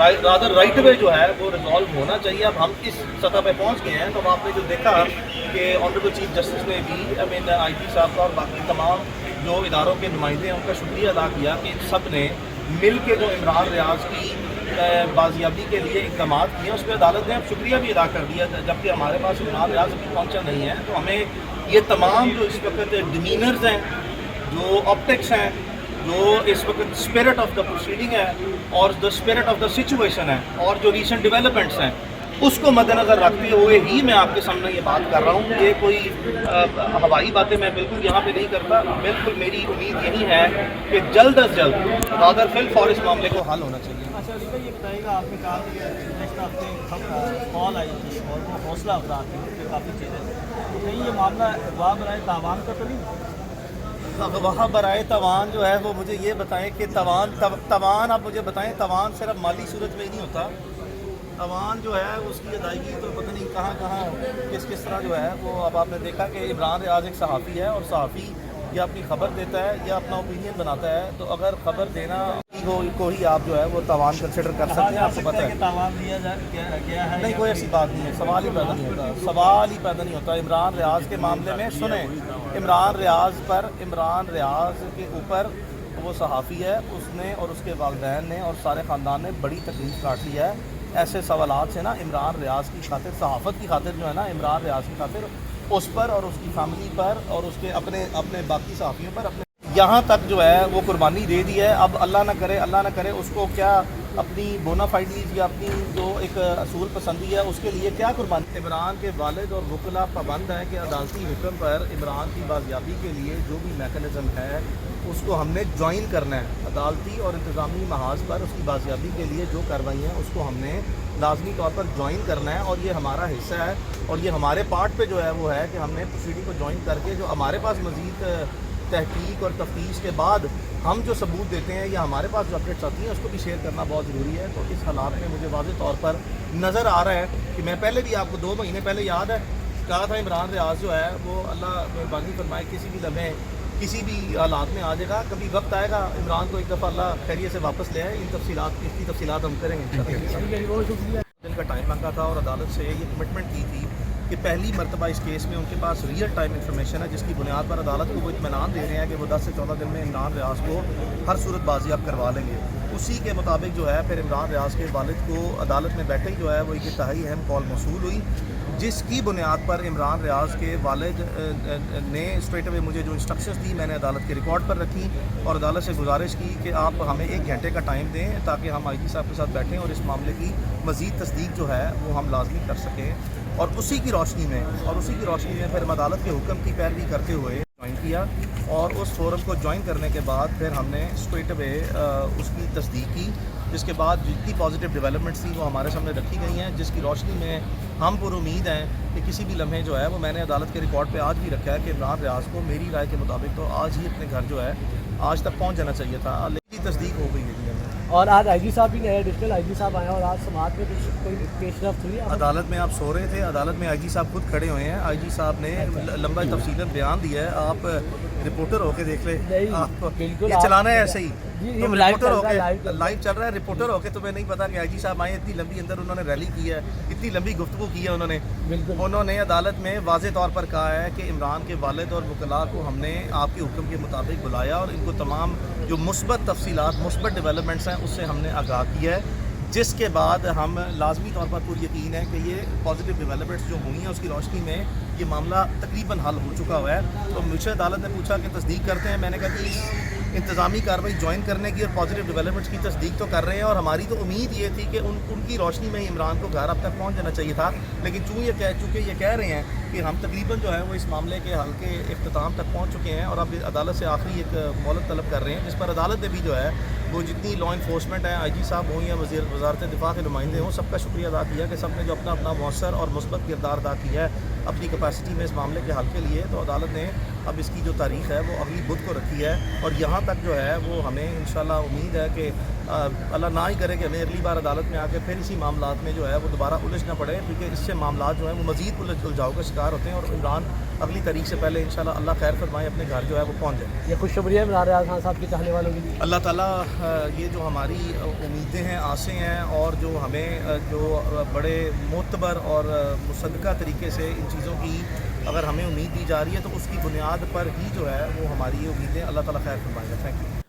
Rather right way جو ہے وہ ریزالو ہونا چاہیے. اب ہم اس سطح پہ پہنچ گئے ہیں تو اب آپ نے جو دیکھا کہ آنریبل چیف جسٹس نے بھی آئی جی صاحب کا اور باقی تمام جو اداروں کے نمائندے ہیں ان کا شکریہ ادا کیا کہ ان سب نے مل کے جو عمران ریاض کی بازیابی کے لیے اقدامات کیے اس پہ عدالت نے اب شکریہ بھی ادا کر دیا. جبکہ ہمارے پاس عمران ریاض ابھی پہنچا نہیں ہے تو ہمیں یہ تمام جو اس وقت ڈیمینرز ہیں, جو آپٹکس ہیں, جو اس وقت اسپرٹ آف دا پروسیڈنگ ہے اور the spirit of the situation ہے اور جو ریسنٹ ڈیولپمنٹس ہیں اس کو مد نظر رکھتے ہوئے ہی میں آپ کے سامنے یہ بات کر رہا ہوں. یہ کوئی ہوائی باتیں میں بالکل یہاں پہ نہیں کرتا. بالکل میری امید یہی ہے کہ جلد از جلد رادر فی الفور اس معاملے کو حل ہونا چاہیے. اچھا علی بھائی یہ بتائیے گا, آپ نے کہا کہ گزشتہ ہفتے کال آئی تھی اور وہ حوصلہ افزا تھی, اس پہ کافی چیزیں, تو کہیں یہ معاملہ اغوا برائے تاوان کا تو نہیں؟ وہاں برائے توان جو ہے وہ مجھے یہ بتائیں کہ توان آپ مجھے بتائیں, توان صرف مالی صورت میں ہی نہیں ہوتا. توان جو ہے اس کی ادائیگی تو پتہ نہیں کہاں کہاں کس طرح جو ہے وہ. اب آپ نے دیکھا کہ عمران ریاض ایک صحافی ہے اور صحافی یا اپنی خبر دیتا ہے یا اپنا اوپینین بناتا ہے, تو اگر خبر دینا کو ہی آپ جو ہے وہ توان کنسیڈر کر سکتے ہیں. آپ کو پتہ ہے تاوان دیا گیا ہے نہیں, کوئی ایسی بات نہیں ہے, سوال ہی پیدا نہیں ہوتا, سوال ہی پیدا نہیں ہوتا. عمران ریاض کے معاملے میں سنیں, عمران ریاض کے اوپر وہ صحافی ہے, اس نے اور اس کے والدین نے اور سارے خاندان نے بڑی تکلیف کاٹ لی ہے. ایسے سوالات سے نا عمران ریاض کی خاطر, صحافت کی خاطر جو ہے نا, عمران ریاض کی خاطر اس پر اور اس کی فیملی پر اور اس کے اپنے باقی صحافیوں پر اپنے یہاں تک جو ہے وہ قربانی دے دی ہے. اب اللہ نہ کرے اس کو کیا اپنی بونافائیڈیز یا اپنی جو ایک اصول پسندی ہے اس کے لیے کیا قربانی. عمران کے والد اور وکلا پابند ہیں کہ عدالتی حکم پر عمران کی بازیابی کے لیے جو بھی میکانزم ہے اس کو ہم نے جوائن کرنا ہے. عدالتی اور انتظامی محاذ پر اس کی بازیابی کے لیے جو کارروائی ہیں اس کو ہم نے لازمی طور پر جوائن کرنا ہے, اور یہ ہمارا حصہ ہے اور یہ ہمارے پارٹ پہ جو ہے وہ ہے کہ ہم نے پروسیڈنگ کو جوائن کر کے جو ہمارے پاس مزید تحقیق اور تفتیش کے بعد ہم جو ثبوت دیتے ہیں یا ہمارے پاس جو اپڈیٹس آتی ہیں اس کو بھی شیئر کرنا بہت ضروری ہے. تو اس حالات میں مجھے واضح طور پر نظر آ رہا ہے کہ میں پہلے بھی آپ کو 2 مہینے پہلے یاد ہے کہا تھا عمران ریاض جو ہے وہ اللہ مہربانی فرمائے کسی بھی لمحے کسی بھی حالات میں آ جائے گا. کبھی وقت آئے گا عمران کو ایک دفعہ اللہ خیریت سے واپس لے آئے. اس کی تفصیلات ہم کریں گے. دن کا ٹائم مانگا تھا اور عدالت سے یہ کمٹمنٹ کی تھی کہ پہلی مرتبہ اس کیس میں ان کے پاس ریئل ٹائم انفارمیشن ہے جس کی بنیاد پر عدالت کو وہ اطمینان دے رہے ہیں کہ وہ 10 سے 14 دن میں عمران ریاض کو ہر صورت بازیاب کروا لیں گے. اسی کے مطابق جو ہے پھر عمران ریاض کے والد کو عدالت میں بیٹھے ہی جو ہے وہ ایک انتہائی اہم کال موصول ہوئی جس کی بنیاد پر عمران ریاض کے والد نے اسٹریٹ اوے مجھے جو انسٹرکشنز دی میں نے عدالت کے ریکارڈ پر رکھی اور عدالت سے گزارش کی کہ آپ ہمیں 1 گھنٹے کا ٹائم دیں تاکہ ہم آئی جی صاحب کے ساتھ بیٹھیں اور اس معاملے کی مزید تصدیق جو ہے وہ ہم لازمی کر سکیں. اور اسی کی روشنی میں پھر ہم عدالت کے حکم کی پیروی کرتے ہوئے جوائن کیا اور اس فورم کو جوائن کرنے کے بعد پھر ہم نے اسٹریٹ اوے اس کی تصدیق کی, جس کے بعد جتنی پازیٹیو ڈیولپمنٹس تھیں وہ ہمارے سامنے رکھی گئی ہیں, جس کی روشنی میں ہم پر امید ہیں کہ کسی بھی لمحے جو ہے وہ میں نے عدالت کے ریکارڈ پہ آج بھی رکھا ہے کہ عمران ریاض کو میری رائے کے مطابق تو آج ہی اپنے گھر جو ہے آج تک پہنچ جانا چاہیے تھا, لیکن تصدیق ہو گئی ہے. اور آج آئی جی صاحب بھی نئے ایڈیشنل آئی جی صاحب آئے اور آج سماعت میں کوئی پیش رفت ہوئی. عدالت میں آپ سو رہے تھے, عدالت میں آئی جی صاحب خود کھڑے ہوئے ہیں. آئی جی صاحب نے لمبا تفصیل بیان دیا ہے, آپ رپورٹر ہو کے دیکھ لیں. بالکل یہ چلانا ہے ایسے ہی رپورٹر ہو کے لائیو چل رہا ہے. رپورٹر ہو کے تمہیں نہیں پتا کہ آئی جی صاحب آئے, اتنی لمبی اندر انہوں نے ریلی کی ہے, اتنی لمبی گفتگو کی ہے انہوں نے عدالت میں واضح طور پر کہا ہے کہ عمران کے والد اور وکلاء کو ہم نے آپ کے حکم کے مطابق بلایا اور ان کو تمام جو مثبت تفصیلات مثبت ڈیولپمنٹس ہیں اس سے ہم نے آگاہ کیا ہے, جس کے بعد ہم لازمی طور پر پوری یقین ہے کہ یہ پازیٹیو ڈیولپمنٹس جو ہوئی ہیں اس کی روشنی میں یہ معاملہ تقریباً حل ہو چکا ہوا ہے. تو مجھ سے عدالت نے پوچھا کہ تصدیق کرتے ہیں, میں نے کہا کہ انتظامی کارروائی جوائن کرنے کی اور پازیٹیو ڈیولپمنٹس کی تصدیق تو کر رہے ہیں اور ہماری تو امید یہ تھی کہ ان کی روشنی میں عمران کو گھر اب تک پہنچ جانا چاہیے تھا, لیکن چونکہ یہ کہہ رہے ہیں کہ ہم تقریباً جو ہے وہ اس معاملے کے حل کے اختتام تک پہنچ چکے ہیں اور اب عدالت سے آخری ایک مہلت طلب کر رہے ہیں, جس پر عدالت نے بھی جو ہے وہ جتنی لا انفورسمنٹ ہے, آئی جی صاحب ہوں یا وزارت دفاع کے نمائندے ہوں, سب کا شکریہ ادا کیا کہ سب نے جو اپنا مؤثر اور مثبت کردار ادا کیا ہے اپنی کیپیسٹی میں اس معاملے کے حل کے لیے. تو عدالت نے اب اس کی جو تاریخ ہے وہ اگلی بدھ کو رکھی ہے اور یہاں تک جو ہے وہ ہمیں انشاءاللہ امید ہے کہ اللہ نہ ہی کرے کہ ہمیں اگلی بار عدالت میں آ کے پھر اسی معاملات میں جو ہے وہ دوبارہ الجھ نہ پڑے، کیونکہ اس سے معاملات جو ہیں وہ مزید الجھاؤ کا شکار ہوتے ہیں، اور عمران اگلی تاریخ سے پہلے انشاءاللہ اللہ خیر فرمائے اپنے گھر جو ہے وہ پہنچ جائے۔ یہ خوشخبری ہے عمران ریاض خان صاحب کے چاہنے والوں کے لیے؟ اللہ تعالیٰ یہ جو ہماری امیدیں ہیں، آسیں ہیں، اور جو ہمیں جو بڑے معتبر اور مصدقہ طریقے سے ان چیزوں کی اگر ہمیں امید دی جا رہی ہے تو اس کی بنیاد پر ہی جو ہے وہ ہماری امیدیں اللہ تعالیٰ خیر فرمائے گا۔ Thank you.